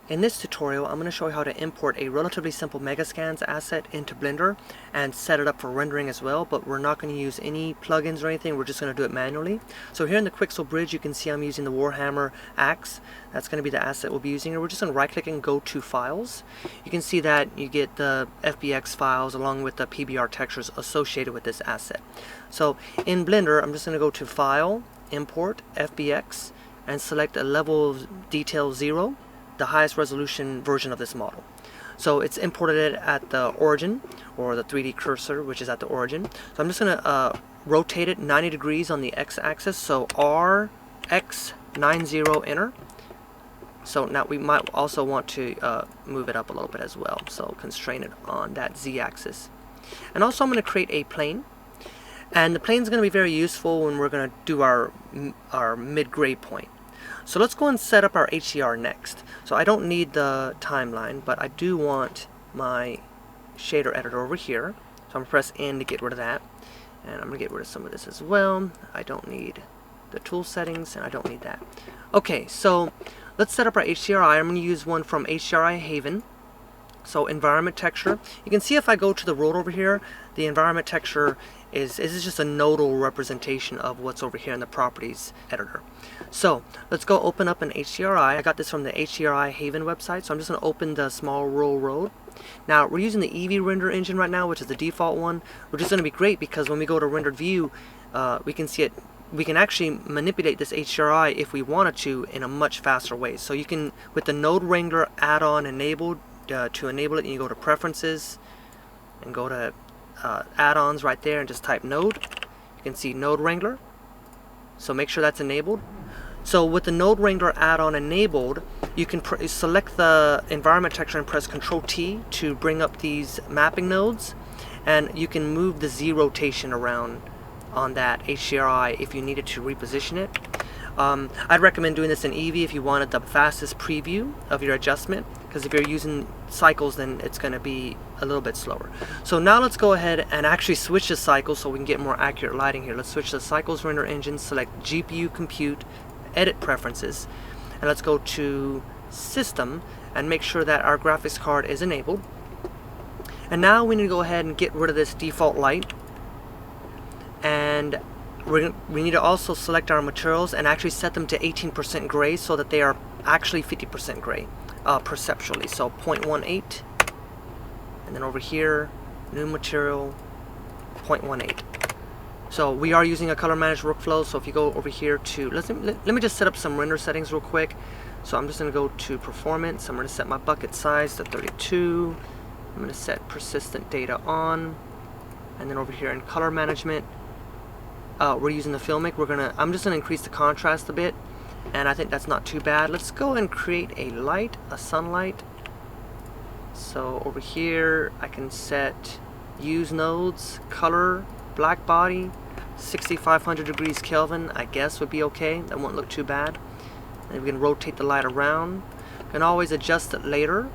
In this tutorial, I'm going to show you how to import a relatively simple Megascans asset into Blender and set it up for rendering as well, but we're not going to use any plugins or anything, we're just going to do it manually. So here in the Quixel bridge, you can see I'm using the Warhammer axe. That's going to be the asset we'll be using, and we're just going to right click and go to Files. You can see that you get the FBX files along with the PBR textures associated with this asset. So in Blender, I'm just going to go to File, Import, FBX, and select a level of detail 0. The highest resolution version of this model. So it's imported it at the origin, or the 3D cursor, which is at the origin. So I'm just going to rotate it 90 degrees on the x-axis. So RX90 enter. So now we might also want to move it up a little bit as well. So constrain it on that z-axis. And also I'm going to create a plane. And the plane is going to be very useful when we're going to do our mid-grade point. So let's go and set up our HDR next. So I don't need the timeline, but I do want my shader editor over here. So I'm going to press N to get rid of that. And I'm going to get rid of some of this as well. I don't need the tool settings, and I don't need that. Okay, so let's set up our HDRI. I'm going to use one from HDRI Haven. So environment texture. You can see if I go to the road over here, the environment texture is just a nodal representation of what's over here in the properties editor. So let's go open up an HDRI. I got this from the HDRI Haven website, so I'm just going to open the small rural road. Now we're using the Eevee render engine right now, which is the default one, which is going to be great because when we go to rendered view, we can see it. We can actually manipulate this HDRI if we wanted to in a much faster way. So you can, with the Node Wrangler add-on enabled, to enable it, you go to Preferences and go to add-ons right there and just type Node. You can see Node Wrangler. So make sure that's enabled. So with the Node Wrangler add-on enabled, you can select the environment texture and press Ctrl T to bring up these mapping nodes, and you can move the Z rotation around on that HDRI if you needed to reposition it. I'd recommend doing this in Eevee if you wanted the fastest preview of your adjustment, because if you're using cycles, then it's going to be a little bit slower. So now let's go ahead and actually switch the cycles so we can get more accurate lighting here. Let's switch the cycles render engine, select GPU compute, edit preferences, and let's go to system and make sure that our graphics card is enabled. And now we need to go ahead and get rid of this default light, and we need to also select our materials and actually set them to 18% gray so that they are actually 50% gray perceptually. So 0.18, and then over here, new material, 0.18. So we are using a color managed workflow. So if you go over here to, let me just set up some render settings real quick. So I'm just going to go to performance. I'm going to set my bucket size to 32. I'm going to set persistent data on, and then over here in color management, we're using the filmic. I'm just going to increase the contrast a bit, and I think that's not too bad. Let's go and create a light, a sunlight. So over here I can set use nodes, color, black body, 6500 degrees Kelvin I guess would be okay. That won't look too bad. And we can rotate the light around. You can always adjust it later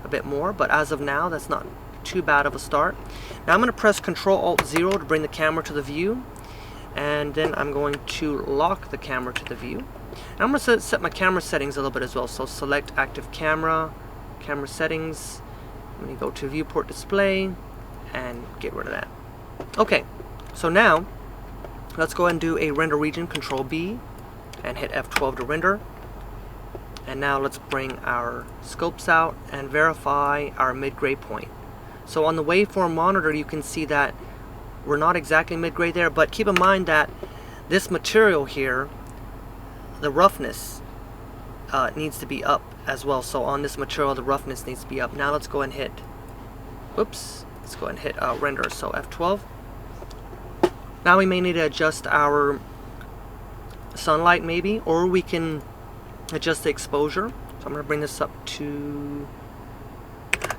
a bit more, but as of now that's not too bad of a start. Now I'm going to press Ctrl-Alt-0 to bring the camera to the view, and then I'm going to lock the camera to the view. And I'm going to set my camera settings a little bit as well. So select active camera, camera settings, I'm going to go to viewport display and get rid of that. Okay, so now let's go ahead and do a render region, Control B, and hit F12 to render. And now let's bring our scopes out and verify our mid-grade point. So on the waveform monitor you can see that we're not exactly mid-grade there, but keep in mind that this material here, the roughness, needs to be up as well. So on this material the roughness needs to be up. Now let's go and hit, let's go and hit render, so F12. Now we may need to adjust our sunlight maybe, or we can adjust the exposure. So I'm going to bring this up to,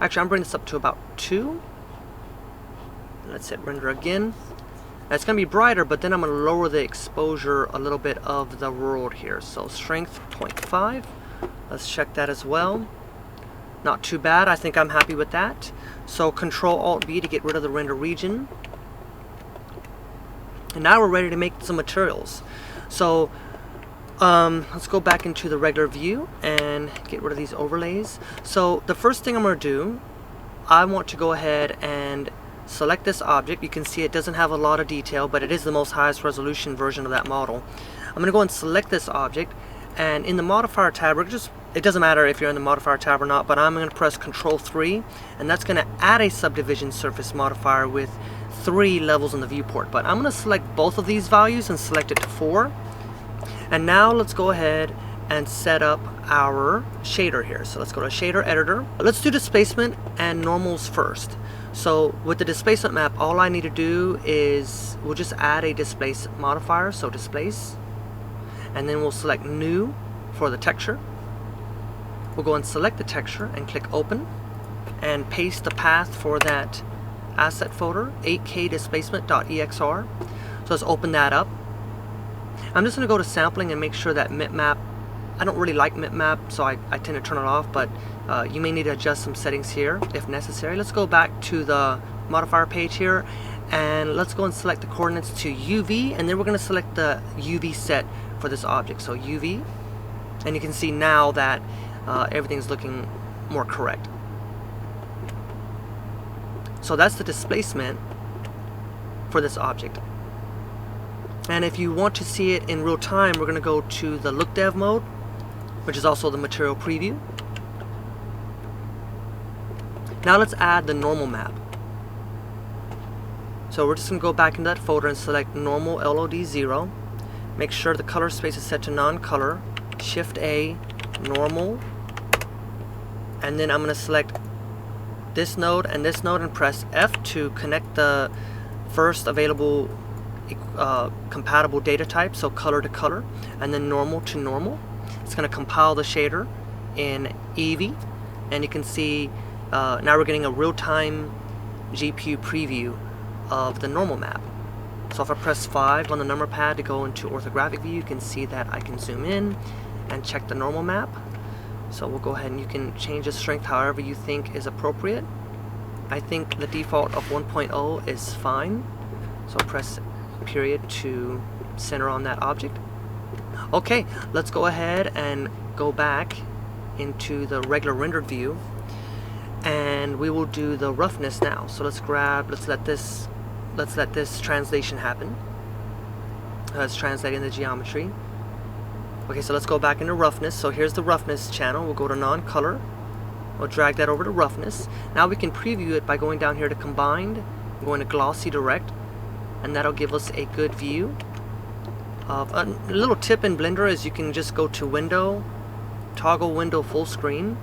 actually I'm bringing this up to about 2. Let's hit render again. Now it's going to be brighter, but then I'm going to lower the exposure a little bit of the world here. So strength 0.5. Let's check that as well. Not too bad. I think I'm happy with that. So Control-Alt-B to get rid of the render region. And now we're ready to make some materials. So Let's go back into the regular view and get rid of these overlays. So the first thing I'm going to do, I want to go ahead and select this object. You can see it doesn't have a lot of detail, but it is the most highest resolution version of that model. I'm going to go and select this object, and in the modifier tab, it doesn't matter if you're in the modifier tab or not, but I'm going to press Control 3, and that's going to add a subdivision surface modifier with 3 levels in the viewport. But I'm going to select both of these values and select it to 4. And now let's go ahead and set up our shader here. So let's go to Shader Editor. Let's do displacement and normals first. So with the displacement map, all I need to do is we'll just add a displace modifier, so displace, and then we'll select new for the texture. We'll go and select the texture and click open and paste the path for that asset folder, 8K displacement.exr. So let's open that up. I'm just going to go to sampling and make sure that mipmap, I don't really like mipmap, so I tend to turn it off, but you may need to adjust some settings here if necessary. Let's go back to the modifier page here, and let's go and select the coordinates to UV, and then we're going to select the UV set for this object. So UV, and you can see now that everything's looking more correct. So that's the displacement for this object. And if you want to see it in real time, we're going to go to the Look Dev mode, which is also the material preview. Now let's add the normal map. So we're just going to go back into that folder and select normal LOD 0. Make sure the color space is set to non-color. Shift A, normal. And then I'm going to select this node and press F to connect the first available compatible data type, so color to color, and then normal to normal. It's going to compile the shader in Eevee, and you can see now we're getting a real-time GPU preview of the normal map. So if I press 5 on the number pad to go into orthographic view, you can see that I can zoom in and check the normal map. So we'll go ahead and you can change the strength however you think is appropriate. I think the default of 1.0 is fine, so press period to center on that object. Okay, let's go ahead and go back into the regular rendered view, and we will do the roughness now. So let's let this translation happen. It's translating the geometry. Okay, so let's go back into roughness. So here's the roughness channel. We'll go to non-color. We'll drag that over to roughness. Now we can preview it by going down here to combined, going to glossy direct, and that'll give us a good view of a little tip in Blender is you can just go to window, toggle window full screen,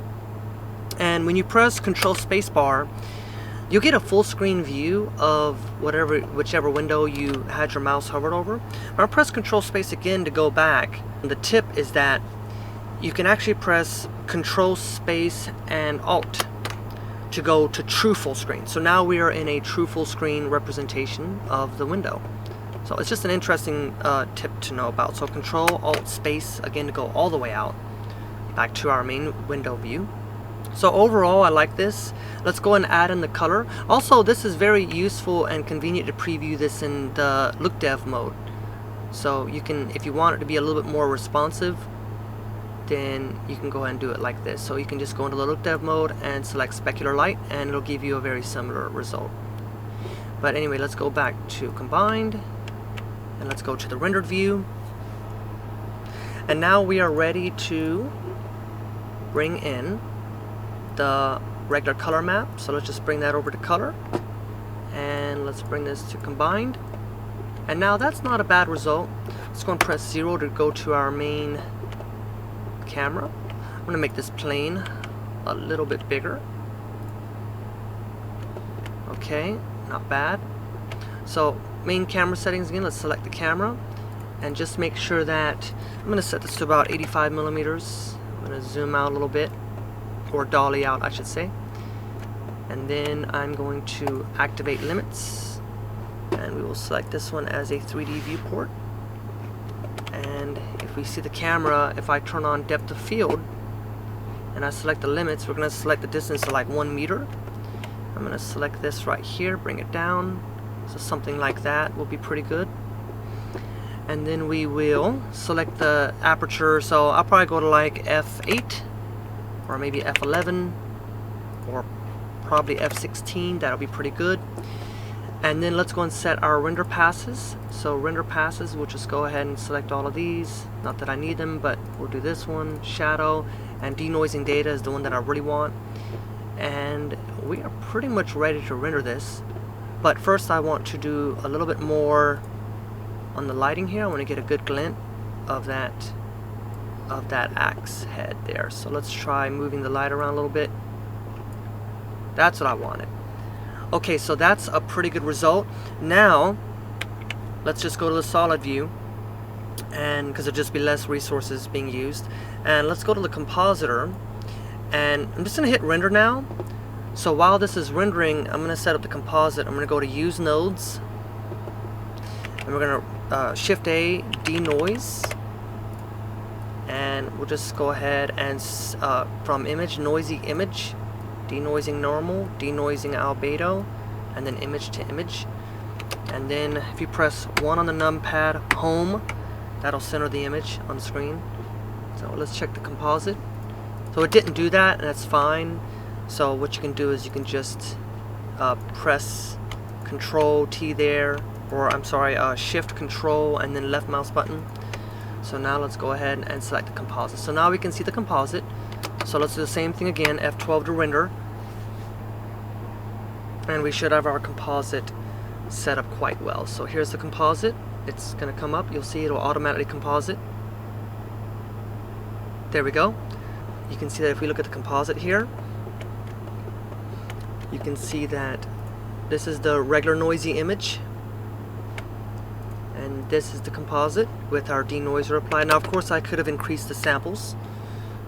and when you press Control Spacebar, you'll get a full screen view of whichever window you had your mouse hovered over. I'll press Control Space again to go back. And the tip is that you can actually press Control Space and Alt to go to true full screen. So now we are in a true full screen representation of the window. So it's just an interesting tip to know about. So Control Alt Space again to go all the way out back to our main window view. So overall I like this. Let's go and add in the color. Also, this is very useful and convenient to preview this in the Look Dev mode. So you can, if you want it to be a little bit more responsive, then you can go ahead and do it like this. So you can just go into the Look Dev mode and select Specular Light, and it'll give you a very similar result. But anyway, let's go back to Combined, and let's go to the rendered view. And now we are ready to bring in the regular color map. So let's just bring that over to color, and let's bring this to Combined. And now that's not a bad result. Let's go and press 0 to go to our main camera. I'm going to make this plane a little bit bigger. Okay, not bad. So main camera settings again, let's select the camera and just make sure that I'm going to set this to about 85 millimeters. I'm going to zoom out a little bit, or dolly out I should say, and then I'm going to activate limits, and we will select this one as a 3D viewport. And if we see the camera, if I turn on depth of field and I select the limits, we're going to select the distance to like 1 meter. I'm going to select this right here, bring it down, so something like that will be pretty good. and then we will select the aperture. So I'll probably go to like f8 or maybe f11 or probably f16. That'll be pretty good. And then let's go and set our render passes. So render passes, we'll just go ahead and select all of these. Not that I need them, but we'll do this one, shadow, and denoising data is the one that I really want. And we are pretty much ready to render this. But first I want to do a little bit more on the lighting here. I want to get a good glint of that axe head there. So let's try moving the light around a little bit. That's what I wanted. Okay, so that's a pretty good result. Now let's just go to the solid view, and because there'll just be less resources being used, and let's go to the compositor, and I'm just gonna hit render now. So while this is rendering, I'm gonna set up the composite. I'm gonna go to use nodes, and we're gonna shift A, denoise, and we'll just go ahead and from image, noisy image, denoising normal, denoising albedo, and then image to image. And then if you press 1 on the numpad, home, that'll center the image on the screen. So let's check the composite. So it didn't do that, and that's fine. So what you can do is you can just press Control T there, or I'm sorry, Shift Control and then left mouse button. So now let's go ahead and select the composite. So now we can see the composite. So let's do the same thing again, F12 to render. And we should have our composite set up quite well. So here's the composite. It's going to come up. You'll see it'll automatically composite. There we go. You can see that if we look at the composite here, you can see that this is the regular noisy image, and this is the composite with our denoiser applied. Now of course I could have increased the samples.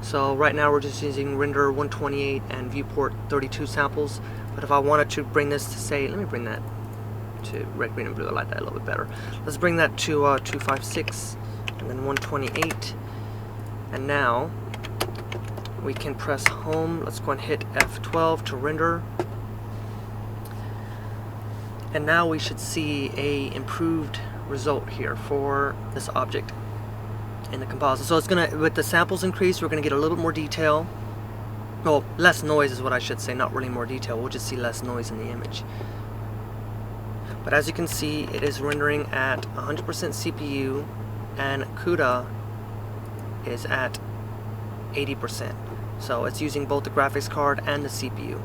So right now we're just using render 128 and viewport 32 samples. But if I wanted to bring this to, say, let me bring that to red, green, and blue. I like that a little bit better. Let's bring that to 256 and then 128. And now we can press home. Let's go and hit F12 to render. And now we should see a improved result here for this object in the composite. So it's gonna, with the samples increased, we're gonna get a little bit more detail. Well, less noise is what I should say, not really more detail. We'll just see less noise in the image. But as you can see, it is rendering at 100% CPU, and CUDA is at 80%. So it's using both the graphics card and the CPU.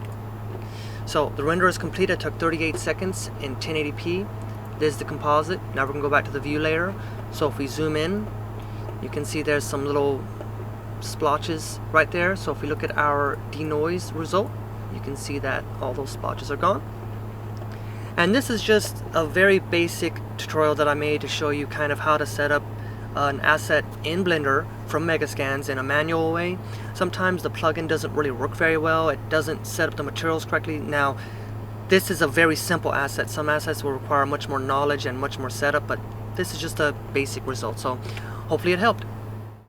So the render is complete. It took 38 seconds in 1080p. This is the composite. Now we're going to go back to the view layer. So if we zoom in, you can see there's some little splotches right there. So if we look at our denoise result, you can see that all those splotches are gone. And this is just a very basic tutorial that I made to show you kind of how to set up an asset in Blender from Megascans in a manual way. Sometimes the plugin doesn't really work very well. It doesn't set up the materials correctly. Now, this is a very simple asset. Some assets will require much more knowledge and much more setup, but this is just a basic result. So hopefully it helped.